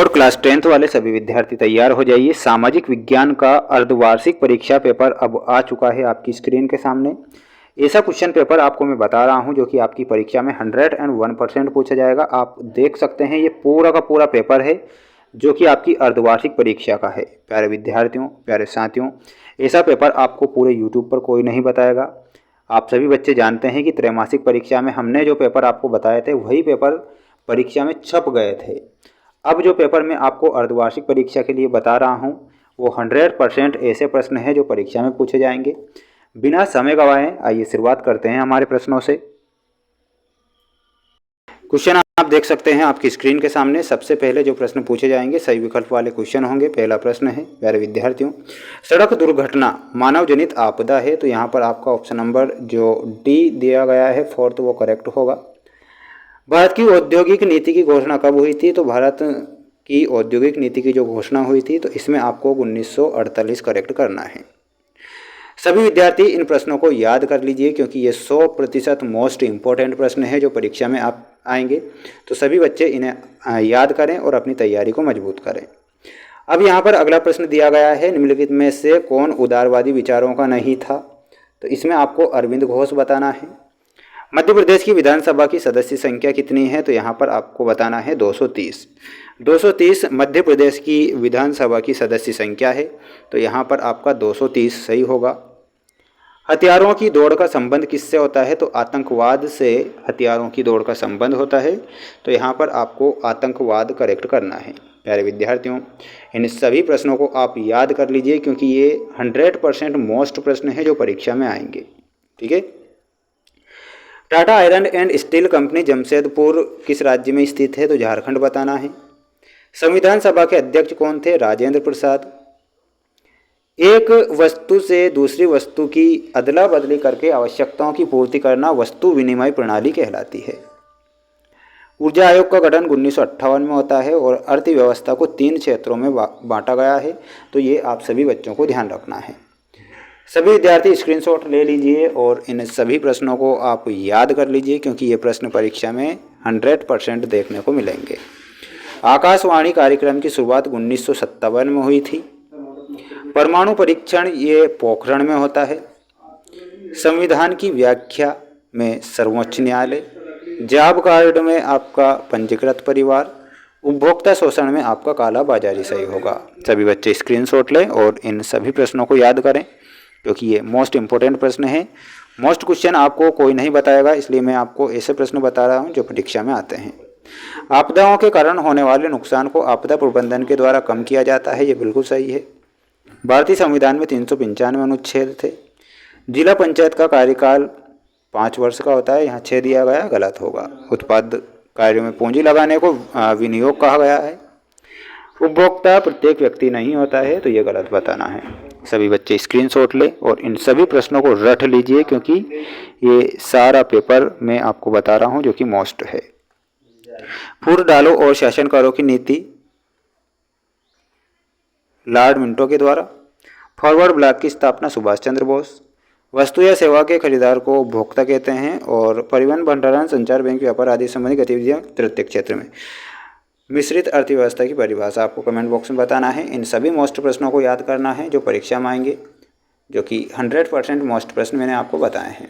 और class 10th वाले सभी विद्यार्थी तैयार हो जाइए। सामाजिक विज्ञान का अर्धवार्षिक परीक्षा पेपर अब आ चुका है आपकी स्क्रीन के सामने। ऐसा क्वेश्चन पेपर आपको मैं बता रहा हूं जो कि आपकी परीक्षा में 101% पूछा जाएगा। आप देख सकते हैं ये पूरा का पूरा पेपर है जो कि आपकी अर्धवार्षिक परीक्षा का है। प्यारे विद्यार्थियों, प्यारे साथियों, ऐसा पेपर आपको पूरे यूट्यूब पर कोई नहीं बताएगा। आप सभी बच्चे जानते हैं कि त्रैमासिक परीक्षा में हमने जो पेपर आपको बताए थे वही पेपर परीक्षा में छप गए थे। अब जो पेपर मैं आपको अर्धवार्षिक परीक्षा के लिए बता रहा हूं वो 100% ऐसे प्रश्न हैं जो परीक्षा में पूछे जाएंगे। बिना समय गवाए आइए शुरुआत करते हैं हमारे प्रश्नों से। क्वेश्चन आप देख सकते हैं आपकी स्क्रीन के सामने। सबसे पहले जो प्रश्न पूछे जाएंगे सही विकल्प वाले क्वेश्चन होंगे। पहला प्रश्न है, प्यारे विद्यार्थियों, सड़क दुर्घटना मानव जनित आपदा है, तो यहाँ पर आपका ऑप्शन नंबर जो डी दिया गया है 4th वो करेक्ट होगा। भारत की औद्योगिक नीति की घोषणा कब हुई थी? तो भारत की औद्योगिक नीति की जो घोषणा हुई थी तो इसमें आपको 1948 करेक्ट करना है। सभी विद्यार्थी इन प्रश्नों को याद कर लीजिए क्योंकि ये 100% मोस्ट इम्पोर्टेंट प्रश्न है जो परीक्षा में आप आएंगे। तो सभी बच्चे इन्हें याद करें और अपनी तैयारी को मजबूत करें। अब यहाँ पर अगला प्रश्न दिया गया है, निम्नलिखित में से कौन उदारवादी विचारों का नहीं था? तो इसमें आपको अरविंद घोष बताना है। मध्य प्रदेश की विधानसभा की सदस्य संख्या कितनी है? तो यहाँ पर आपको बताना है 230। 230 मध्य प्रदेश की विधानसभा की सदस्य संख्या है, तो यहाँ पर आपका 230 सही होगा। हथियारों की दौड़ का संबंध किससे होता है? तो आतंकवाद से हथियारों की दौड़ का संबंध होता है, तो यहाँ पर आपको आतंकवाद करेक्ट करना है। प्यारे विद्यार्थियों, इन सभी प्रश्नों को आप याद कर लीजिए क्योंकि ये 100% मोस्ट प्रश्न है जो परीक्षा में आएंगे। ठीक है। Tata iron and steel company Jamshedpur किस राज्य में स्थित है? तो झारखंड बताना है। संविधान सभा के अध्यक्ष कौन थे? राजेंद्र प्रसाद। एक वस्तु से दूसरी वस्तु की अदला बदली करके आवश्यकताओं की पूर्ति करना वस्तु विनिमय प्रणाली कहलाती है। ऊर्जा आयोग का गठन 1958 में होता है और अर्थव्यवस्था को 3 क्षेत्रों में बांटा गया है, तो ये आप सभी बच्चों को ध्यान रखना है। सभी विद्यार्थी स्क्रीनशॉट ले लीजिए और इन सभी प्रश्नों को आप याद कर लीजिए क्योंकि ये प्रश्न परीक्षा में 100% देखने को मिलेंगे। आकाशवाणी कार्यक्रम की शुरुआत 1957 में हुई थी। परमाणु परीक्षण ये पोखरण में होता है। संविधान की व्याख्या में सर्वोच्च न्यायालय। जॉब कार्ड में आपका पंजीकृत परिवार। उपभोक्ता शोषण में आपका काला बाजारी सही होगा। सभी बच्चे स्क्रीनशॉट लें और इन सभी प्रश्नों को याद करें क्योंकि ये मोस्ट इम्पोर्टेंट प्रश्न है। मोस्ट क्वेश्चन आपको कोई नहीं बताएगा, इसलिए मैं आपको ऐसे प्रश्न बता रहा हूँ जो परीक्षा में आते हैं। आपदाओं के कारण होने वाले नुकसान को आपदा प्रबंधन के द्वारा कम किया जाता है, ये बिल्कुल सही है। भारतीय संविधान में 395 अनुच्छेद थे। जिला पंचायत का कार्यकाल 5 वर्ष का होता है, यहाँ 6 दिया गया, गलत होगा। उत्पाद कार्यों में पूंजी लगाने को विनियोग कहा गया है। उपभोक्ता प्रत्येक व्यक्ति नहीं होता है, तो ये गलत बताना है। सभी बच्चे स्क्रीनशॉट लें और इन सभी प्रश्नों को रट लीजिए क्योंकि ये सारा पेपर मैं आपको बता रहा हूँ जो कि मोस्ट है। फूट डालो और शासनकारों की नीति लॉर्ड मिंटो के द्वारा। फॉरवर्ड ब्लॉक की स्थापना सुभाष चंद्र बोस। वस्तु या सेवा के खरीदार को उपभोक्ता कहते हैं और परिवहन, भंडारण, संचार, बैंक, व्यापार आदि संबंधी गतिविधियां तृतीय क्षेत्र में। मिश्रित अर्थव्यवस्था की परिभाषा आपको कमेंट बॉक्स में बताना है। इन सभी मोस्ट प्रश्नों को याद करना है जो परीक्षा में आएंगे, जो कि 100% मोस्ट प्रश्न मैंने आपको बताए हैं।